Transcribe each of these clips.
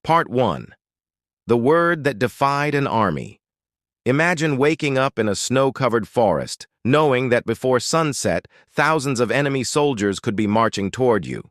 Part 1. The word that defied an army. Imagine waking up in a snow-covered forest, knowing that before sunset, thousands of enemy soldiers could be marching toward you.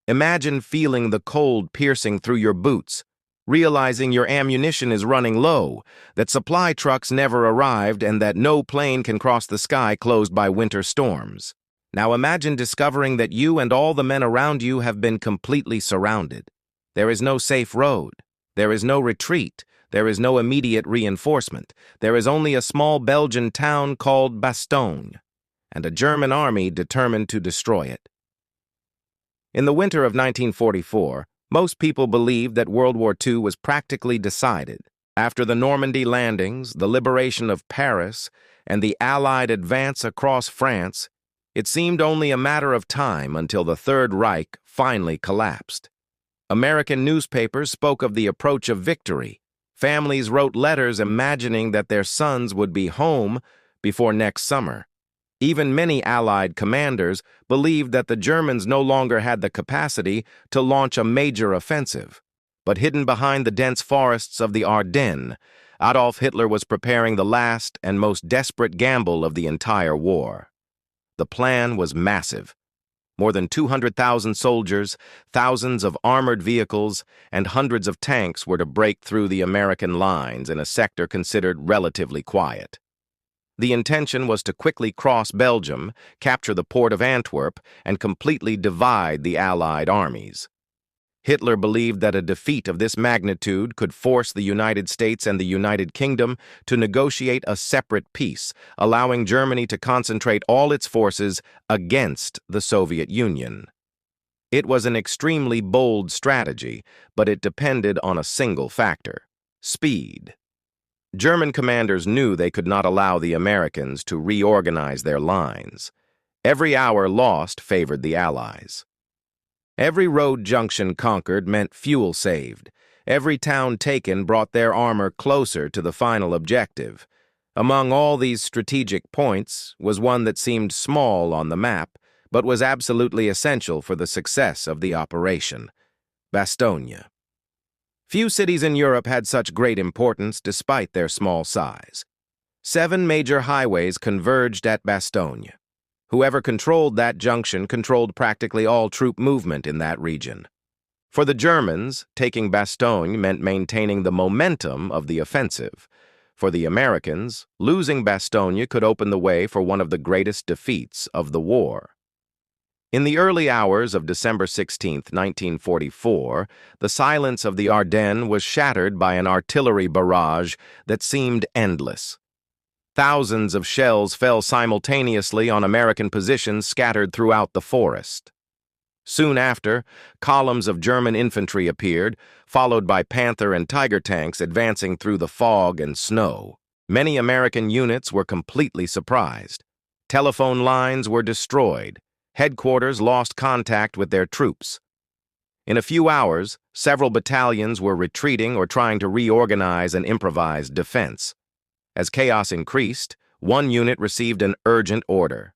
Imagine feeling the cold piercing through your boots, realizing your ammunition is running low, that supply trucks never arrived, and that no plane can cross the sky closed by winter storms. Now imagine discovering that you and all the men around you have been completely surrounded. There is no safe road. There is no retreat. There is no immediate reinforcement. There is only a small Belgian town called Bastogne, and a German army determined to destroy it. In the winter of 1944, most people believed that World War II was practically decided. After the Normandy landings, the liberation of Paris, and the Allied advance across France, it seemed only a matter of time until the Third Reich finally collapsed. American newspapers spoke of the approach of victory. Families wrote letters imagining that their sons would be home before next summer. Even many Allied commanders believed that the Germans no longer had the capacity to launch a major offensive. But hidden behind the dense forests of the Ardennes, Adolf Hitler was preparing the last and most desperate gamble of the entire war. The plan was massive. More than 200,000 soldiers, thousands of armored vehicles, and hundreds of tanks were to break through the American lines in a sector considered relatively quiet. The intention was to quickly cross Belgium, capture the port of Antwerp, and completely divide the Allied armies. Hitler believed that a defeat of this magnitude could force the United States and the United Kingdom to negotiate a separate peace, allowing Germany to concentrate all its forces against the Soviet Union. It was an extremely bold strategy, but it depended on a single factor: speed. German commanders knew they could not allow the Americans to reorganize their lines. Every hour lost favored the Allies. Every road junction conquered meant fuel saved. Every town taken brought their armor closer to the final objective. Among all these strategic points was one that seemed small on the map, but was absolutely essential for the success of the operation: Bastogne. Few cities in Europe had such great importance despite their small size. 7 major highways converged at Bastogne. Whoever controlled that junction controlled practically all troop movement in that region. For the Germans, taking Bastogne meant maintaining the momentum of the offensive. For the Americans, losing Bastogne could open the way for one of the greatest defeats of the war. In the early hours of December 16, 1944, the silence of the Ardennes was shattered by an artillery barrage that seemed endless. Thousands of shells fell simultaneously on American positions scattered throughout the forest. Soon after, columns of German infantry appeared, followed by Panther and Tiger tanks advancing through the fog and snow. Many American units were completely surprised. Telephone lines were destroyed. Headquarters lost contact with their troops. In a few hours, several battalions were retreating or trying to reorganize an improvised defense. As chaos increased, one unit received an urgent order.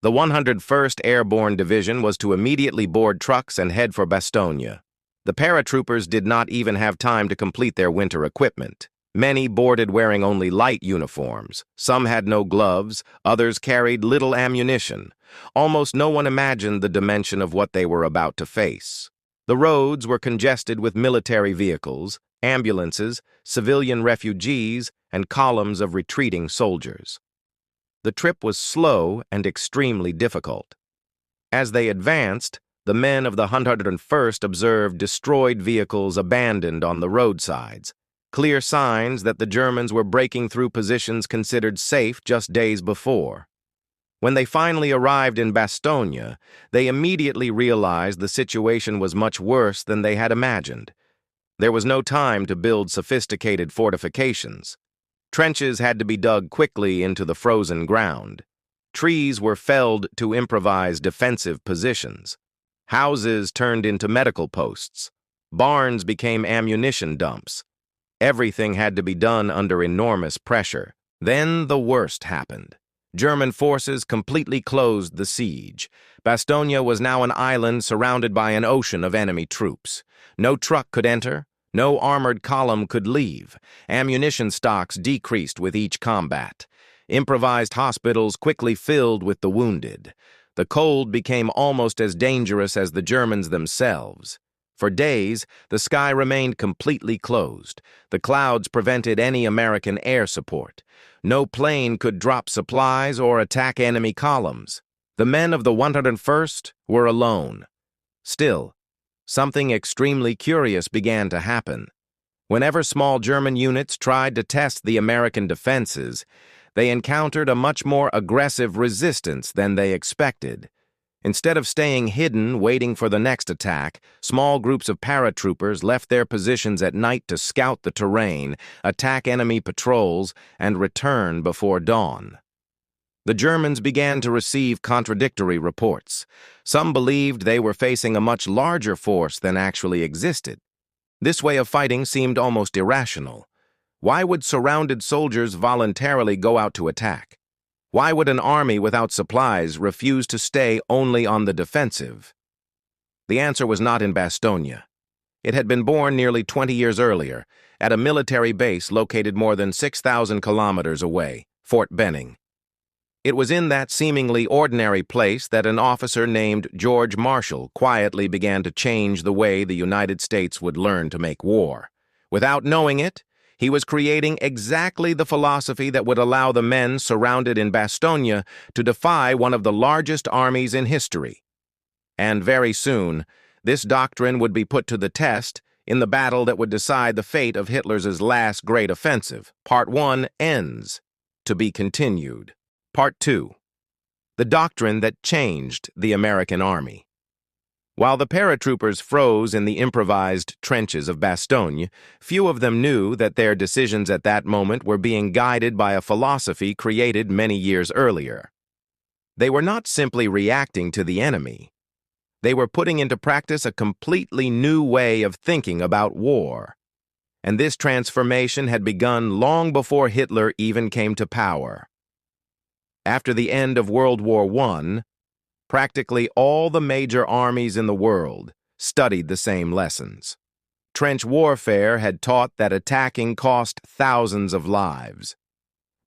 The 101st Airborne Division was to immediately board trucks and head for Bastogne. The paratroopers did not even have time to complete their winter equipment. Many boarded wearing only light uniforms. Some had no gloves, others carried little ammunition. Almost no one imagined the dimension of what they were about to face. The roads were congested with military vehicles, ambulances, civilian refugees, and columns of retreating soldiers. The trip was slow and extremely difficult. As they advanced, the men of the 101st observed destroyed vehicles abandoned on the roadsides, clear signs that the Germans were breaking through positions considered safe just days before. When they finally arrived in Bastogne, they immediately realized the situation was much worse than they had imagined. There was no time to build sophisticated fortifications. Trenches had to be dug quickly into the frozen ground. Trees were felled to improvise defensive positions. Houses turned into medical posts. Barns became ammunition dumps. Everything had to be done under enormous pressure. Then the worst happened. German forces completely closed the siege. Bastogne was now an island surrounded by an ocean of enemy troops. No truck could enter, No armored column could leave. Ammunition stocks decreased with each combat. Improvised hospitals quickly filled with the wounded. The cold became almost as dangerous as the Germans themselves. For days, the sky remained completely closed. The clouds prevented any American air support. No plane could drop supplies or attack enemy columns. The men of the 101st were alone. Still, something extremely curious began to happen. Whenever small German units tried to test the American defenses, they encountered a much more aggressive resistance than they expected. Instead of staying hidden, waiting for the next attack, small groups of paratroopers left their positions at night to scout the terrain, attack enemy patrols, and return before dawn. The Germans began to receive contradictory reports. Some believed they were facing a much larger force than actually existed. This way of fighting seemed almost irrational. Why would surrounded soldiers voluntarily go out to attack? Why would an army without supplies refuse to stay only on the defensive? The answer was not in Bastogne. It had been born nearly 20 years earlier, at a military base located more than 6,000 kilometers away, Fort Benning. It was in that seemingly ordinary place that an officer named George Marshall quietly began to change the way the United States would learn to make war. Without knowing it, he was creating exactly the philosophy that would allow the men surrounded in Bastogne to defy one of the largest armies in history. And very soon, this doctrine would be put to the test in the battle that would decide the fate of Hitler's last great offensive. Part 1 ends. To be continued. Part 2. The doctrine that changed the American Army. While the paratroopers froze in the improvised trenches of Bastogne, few of them knew that their decisions at that moment were being guided by a philosophy created many years earlier. They were not simply reacting to the enemy. They were putting into practice a completely new way of thinking about war. And this transformation had begun long before Hitler even came to power. After the end of World War I, practically all the major armies in the world studied the same lessons. Trench warfare had taught that attacking cost thousands of lives.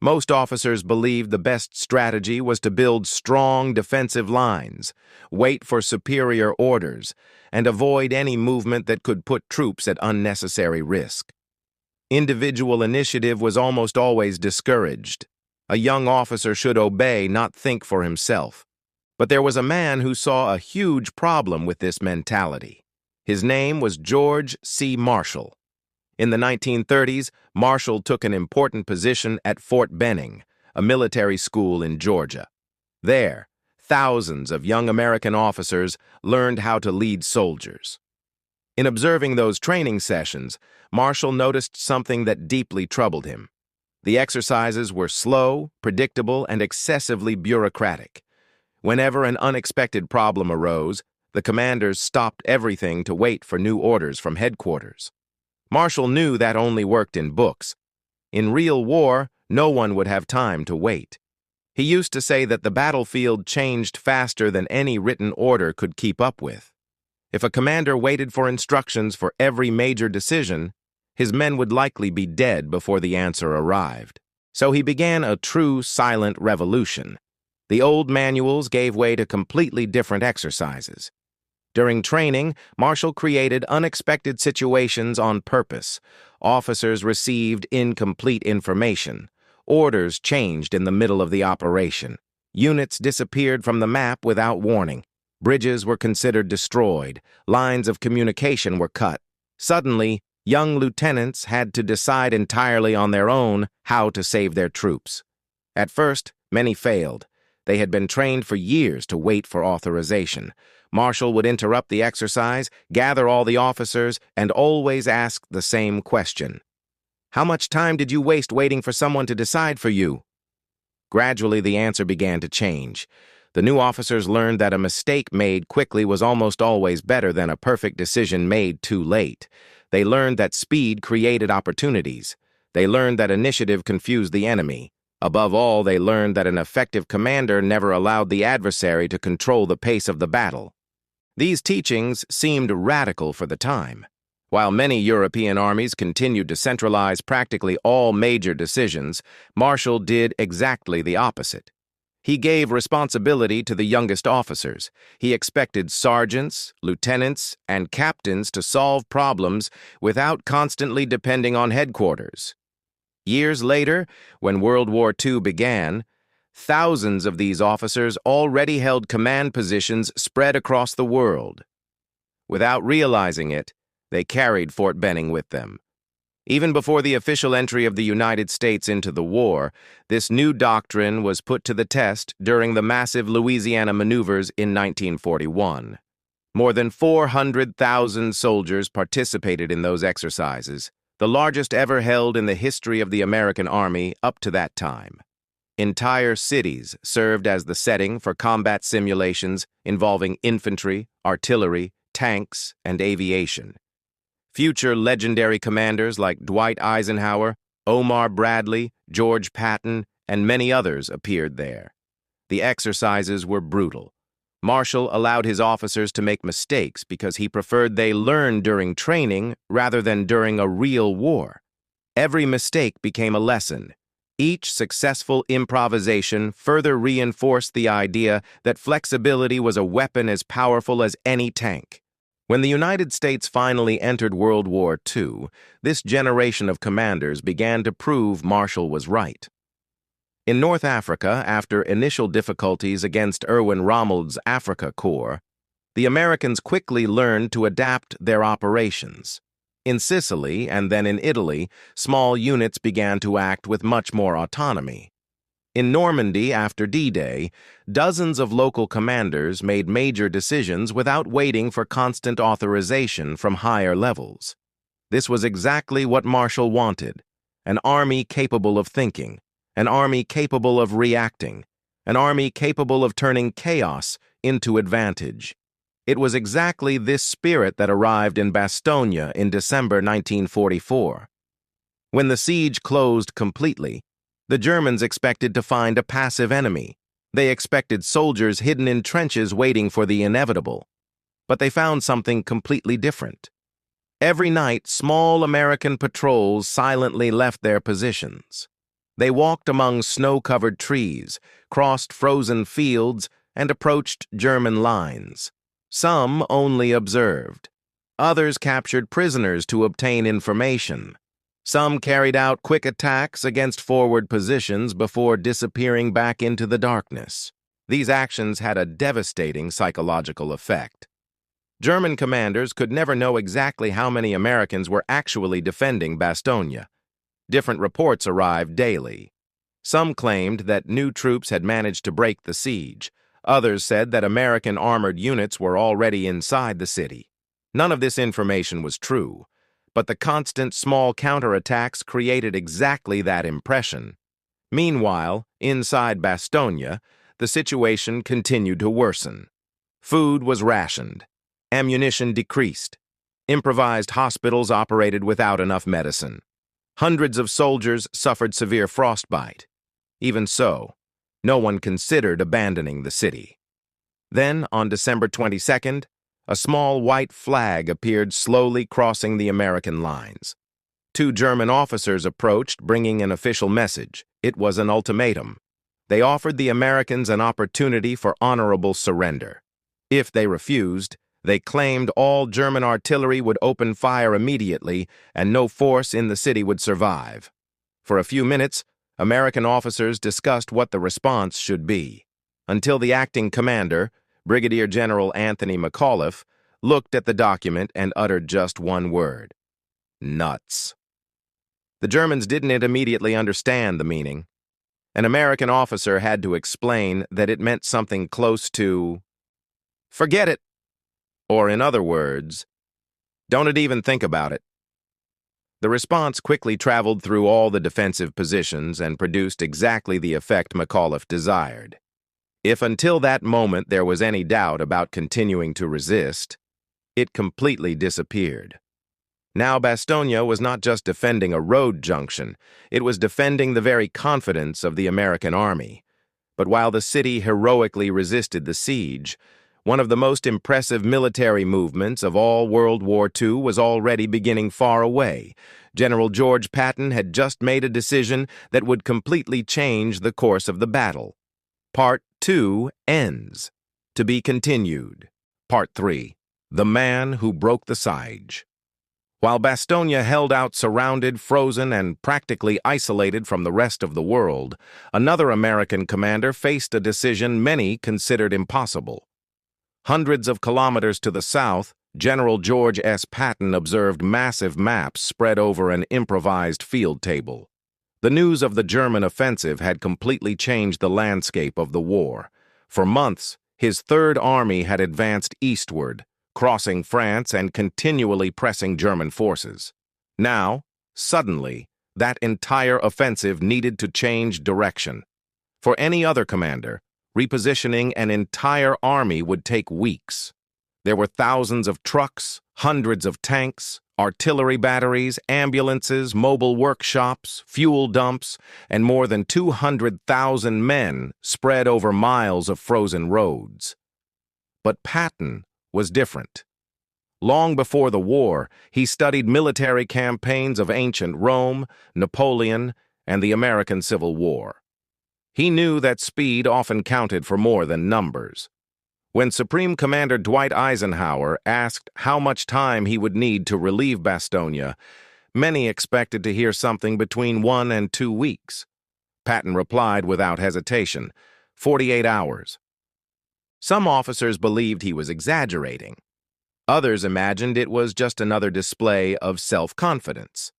Most officers believed the best strategy was to build strong defensive lines, wait for superior orders, and avoid any movement that could put troops at unnecessary risk. Individual initiative was almost always discouraged. A young officer should obey, not think for himself. But there was a man who saw a huge problem with this mentality. His name was George C. Marshall. In the 1930s, Marshall took an important position at Fort Benning, a military school in Georgia. There, thousands of young American officers learned how to lead soldiers. In observing those training sessions, Marshall noticed something that deeply troubled him. The exercises were slow, predictable, and excessively bureaucratic. Whenever an unexpected problem arose, the commanders stopped everything to wait for new orders from headquarters. Marshall knew that only worked in books. In real war, no one would have time to wait. He used to say that the battlefield changed faster than any written order could keep up with. If a commander waited for instructions for every major decision, his men would likely be dead before the answer arrived. So he began a true silent revolution. The old manuals gave way to completely different exercises. During training, Marshall created unexpected situations on purpose. Officers received incomplete information. Orders changed in the middle of the operation. Units disappeared from the map without warning. Bridges were considered destroyed. Lines of communication were cut. Suddenly, young lieutenants had to decide entirely on their own how to save their troops. At first, many failed. They had been trained for years to wait for authorization. Marshall would interrupt the exercise, gather all the officers, and always ask the same question. How much time did you waste waiting for someone to decide for you? Gradually, the answer began to change. The new officers learned that a mistake made quickly was almost always better than a perfect decision made too late. They learned that speed created opportunities. They learned that initiative confused the enemy. Above all, they learned that an effective commander never allowed the adversary to control the pace of the battle. These teachings seemed radical for the time. While many European armies continued to centralize practically all major decisions, Marshall did exactly the opposite. He gave responsibility to the youngest officers. He expected sergeants, lieutenants, and captains to solve problems without constantly depending on headquarters. Years later, when World War II began, thousands of these officers already held command positions spread across the world. Without realizing it, they carried Fort Benning with them. Even before the official entry of the United States into the war, this new doctrine was put to the test during the massive Louisiana maneuvers in 1941. More than 400,000 soldiers participated in those exercises, the largest ever held in the history of the American Army up to that time. Entire cities served as the setting for combat simulations involving infantry, artillery, tanks, and aviation. Future legendary commanders like Dwight Eisenhower, Omar Bradley, George Patton, and many others appeared there. The exercises were brutal. Marshall allowed his officers to make mistakes because he preferred they learn during training rather than during a real war. Every mistake became a lesson. Each successful improvisation further reinforced the idea that flexibility was a weapon as powerful as any tank. When the United States finally entered World War II, this generation of commanders began to prove Marshall was right. In North Africa, after initial difficulties against Erwin Rommel's Africa Corps, the Americans quickly learned to adapt their operations. In Sicily and then in Italy, small units began to act with much more autonomy. In Normandy, after D-Day, dozens of local commanders made major decisions without waiting for constant authorization from higher levels. This was exactly what Marshall wanted: an army capable of thinking, an army capable of reacting, an army capable of turning chaos into advantage. It was exactly this spirit that arrived in Bastogne in December 1944. When the siege closed completely, the Germans expected to find a passive enemy. They expected soldiers hidden in trenches waiting for the inevitable. But they found something completely different. Every night, small American patrols silently left their positions. They walked among snow-covered trees, crossed frozen fields, and approached German lines. Some only observed. Others captured prisoners to obtain information. Some carried out quick attacks against forward positions before disappearing back into the darkness. These actions had a devastating psychological effect. German commanders could never know exactly how many Americans were actually defending Bastogne. Different reports arrived daily. Some claimed that new troops had managed to break the siege. Others said that American armored units were already inside the city. None of this information was true, but the constant small counterattacks created exactly that impression. Meanwhile, inside Bastogne, the situation continued to worsen. Food was rationed. Ammunition decreased. Improvised hospitals operated without enough medicine. Hundreds of soldiers suffered severe frostbite. Even so, no one considered abandoning the city. Then, on December 22nd, a small white flag appeared slowly crossing the American lines. Two German officers approached, bringing an official message. It was an ultimatum. They offered the Americans an opportunity for honorable surrender. If they refused, they claimed all German artillery would open fire immediately and no force in the city would survive. For a few minutes, American officers discussed what the response should be, until the acting commander, Brigadier General Anthony McAuliffe, looked at the document and uttered just one word: nuts. The Germans didn't immediately understand the meaning. An American officer had to explain that it meant something close to, forget it, or in other words, don't even think about it. The response quickly traveled through all the defensive positions and produced exactly the effect McAuliffe desired. If until that moment there was any doubt about continuing to resist, it completely disappeared. Now Bastogne was not just defending a road junction, it was defending the very confidence of the American army. But while the city heroically resisted the siege, One of the most impressive military movements of all World War II was already beginning far away. General George Patton had just made a decision that would completely change the course of the battle. Part 2 ends. To be continued. Part 3. The Man Who Broke the Siege. While Bastogne held out surrounded, frozen, and practically isolated from the rest of the world, another American commander faced a decision many considered impossible. Hundreds of kilometers to the south, General George S. Patton observed massive maps spread over an improvised field table. The news of the German offensive had completely changed the landscape of the war. For months, his Third Army had advanced eastward, crossing France and continually pressing German forces. Now, suddenly, that entire offensive needed to change direction. For any other commander, repositioning an entire army would take weeks. There were thousands of trucks, hundreds of tanks, artillery batteries, ambulances, mobile workshops, fuel dumps, and more than 200,000 men spread over miles of frozen roads. But Patton was different. Long before the war, he studied military campaigns of ancient Rome, Napoleon, and the American Civil War. He knew that speed often counted for more than numbers. When Supreme Commander Dwight Eisenhower asked how much time he would need to relieve Bastogne, many expected to hear something between 1 and 2 weeks. Patton replied without hesitation, 48 hours. Some officers believed he was exaggerating. Others imagined it was just another display of self-confidence.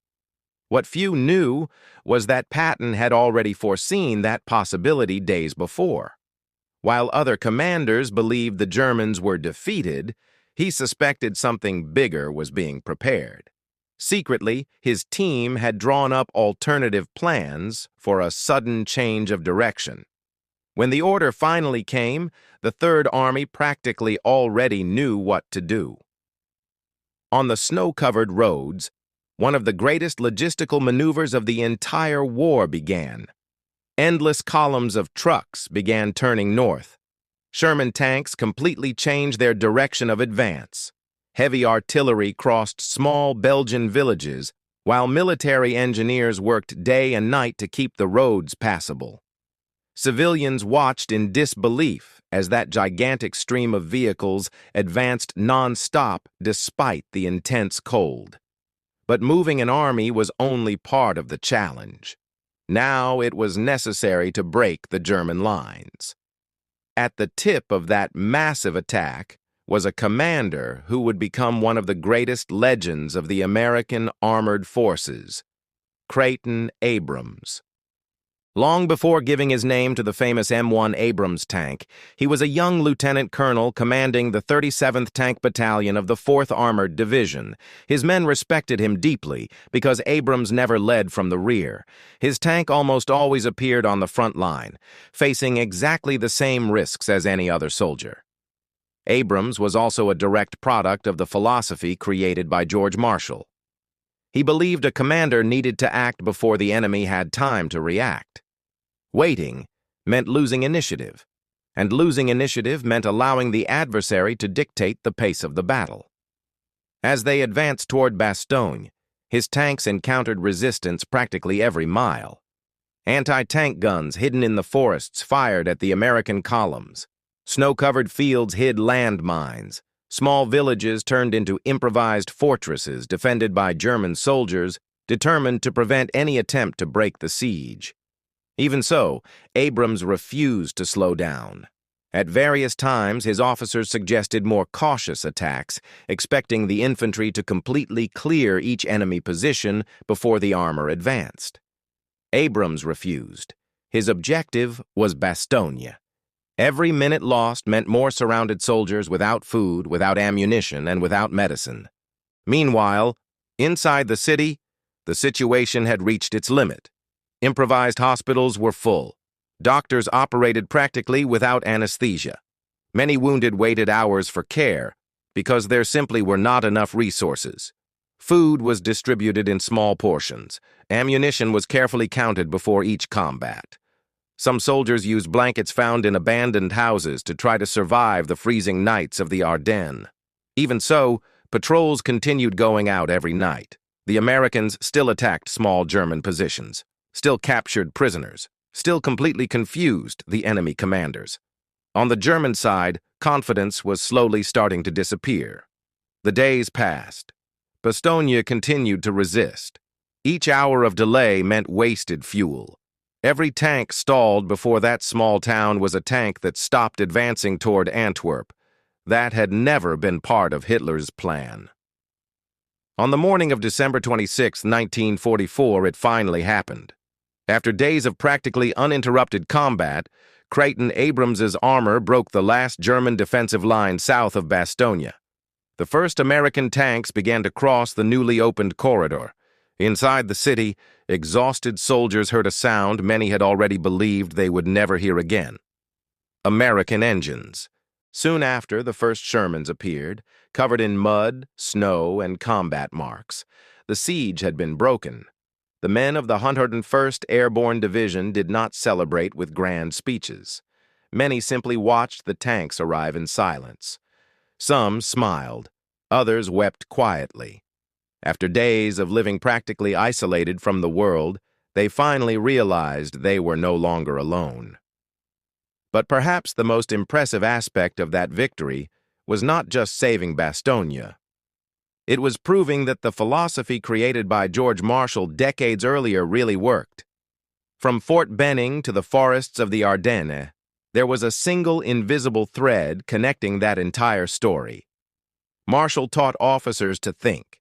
What few knew was that Patton had already foreseen that possibility days before. While other commanders believed the Germans were defeated, he suspected something bigger was being prepared. Secretly, his team had drawn up alternative plans for a sudden change of direction. When the order finally came, the Third Army practically already knew what to do. On the snow-covered roads, one of the greatest logistical maneuvers of the entire war began. Endless columns of trucks began turning north. Sherman tanks completely changed their direction of advance. Heavy artillery crossed small Belgian villages, while military engineers worked day and night to keep the roads passable. Civilians watched in disbelief as that gigantic stream of vehicles advanced non-stop despite the intense cold. But moving an army was only part of the challenge. Now it was necessary to break the German lines. At the tip of that massive attack was a commander who would become one of the greatest legends of the American armored forces, Creighton Abrams. Long before giving his name to the famous M1 Abrams tank, he was a young lieutenant colonel commanding the 37th Tank Battalion of the 4th Armored Division. His men respected him deeply because Abrams never led from the rear. His tank almost always appeared on the front line, facing exactly the same risks as any other soldier. Abrams was also a direct product of the philosophy created by George Marshall. He believed a commander needed to act before the enemy had time to react. Waiting meant losing initiative, and losing initiative meant allowing the adversary to dictate the pace of the battle. As they advanced toward Bastogne, his tanks encountered resistance practically every mile. Anti-tank guns hidden in the forests fired at the American columns. Snow-covered fields hid landmines. Small villages turned into improvised fortresses defended by German soldiers determined to prevent any attempt to break the siege. Even so, Abrams refused to slow down. At various times, his officers suggested more cautious attacks, expecting the infantry to completely clear each enemy position before the armor advanced. Abrams refused. His objective was Bastogne. Every minute lost meant more surrounded soldiers without food, without ammunition, and without medicine. Meanwhile, inside the city, the situation had reached its limit. Improvised hospitals were full. Doctors operated practically without anesthesia. Many wounded waited hours for care because there simply were not enough resources. Food was distributed in small portions. Ammunition was carefully counted before each combat. Some soldiers used blankets found in abandoned houses to try to survive the freezing nights of the Ardennes. Even so, patrols continued going out every night. The Americans still attacked small German positions, still captured prisoners, still completely confused the enemy commanders. On the German side, confidence was slowly starting to disappear. The days passed. Bastogne continued to resist. Each hour of delay meant wasted fuel. Every tank stalled before that small town was a tank that stopped advancing toward Antwerp. That had never been part of Hitler's plan. On the morning of December 26, 1944, it finally happened. After days of practically uninterrupted combat, Creighton Abrams's armor broke the last German defensive line south of Bastogne. The first American tanks began to cross the newly opened corridor. Inside the city, exhausted soldiers heard a sound many had already believed they would never hear again. American engines. Soon after, the first Shermans appeared, covered in mud, snow, and combat marks. The siege had been broken. The men of the 101st Airborne Division did not celebrate with grand speeches. Many simply watched the tanks arrive in silence. Some smiled. Others wept quietly. After days of living practically isolated from the world, they finally realized they were no longer alone. But perhaps the most impressive aspect of that victory was not just saving Bastogne. It was proving that the philosophy created by George Marshall decades earlier really worked. From Fort Benning to the forests of the Ardennes, there was a single invisible thread connecting that entire story. Marshall taught officers to think.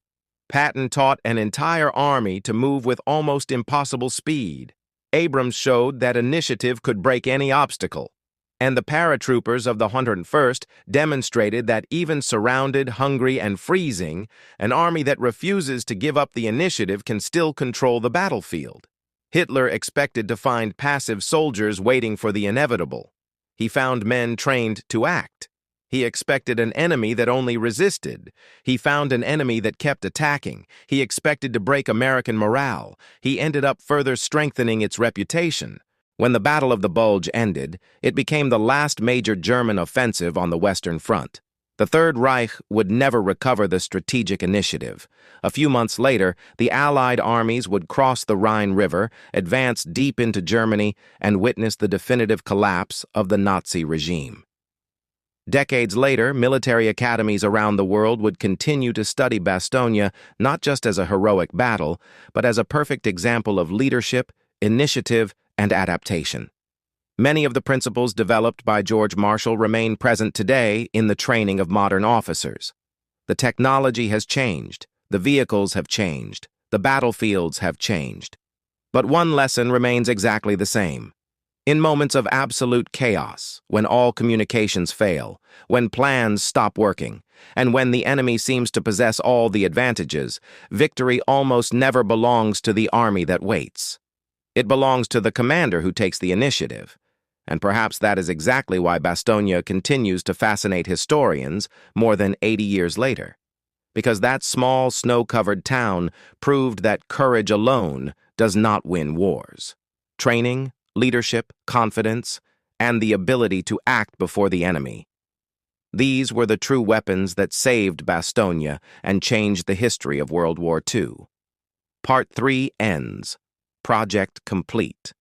Patton taught an entire army to move with almost impossible speed. Abrams showed that initiative could break any obstacle. And the paratroopers of the 101st demonstrated that even surrounded, hungry, and freezing, an army that refuses to give up the initiative can still control the battlefield. Hitler expected to find passive soldiers waiting for the inevitable. He found men trained to act. He expected an enemy that only resisted. He found an enemy that kept attacking. He expected to break American morale. He ended up further strengthening its reputation. When the Battle of the Bulge ended, it became the last major German offensive on the Western Front. The Third Reich would never recover the strategic initiative. A few months later, the Allied armies would cross the Rhine River, advance deep into Germany, and witness the definitive collapse of the Nazi regime. Decades later, military academies around the world would continue to study Bastogne not just as a heroic battle, but as a perfect example of leadership, initiative, and adaptation. Many of the principles developed by George Marshall remain present today in the training of modern officers. The technology has changed, the vehicles have changed, the battlefields have changed. But one lesson remains exactly the same. In moments of absolute chaos, when all communications fail, when plans stop working, and when the enemy seems to possess all the advantages, victory almost never belongs to the army that waits. It belongs to the commander who takes the initiative. And perhaps that is exactly why Bastogne continues to fascinate historians more than 80 years later. Because that small, snow-covered town proved that courage alone does not win wars. Training, leadership, confidence, and the ability to act before the enemy. These were the true weapons that saved Bastogne and changed the history of World War II. Part 3 ends. Project complete.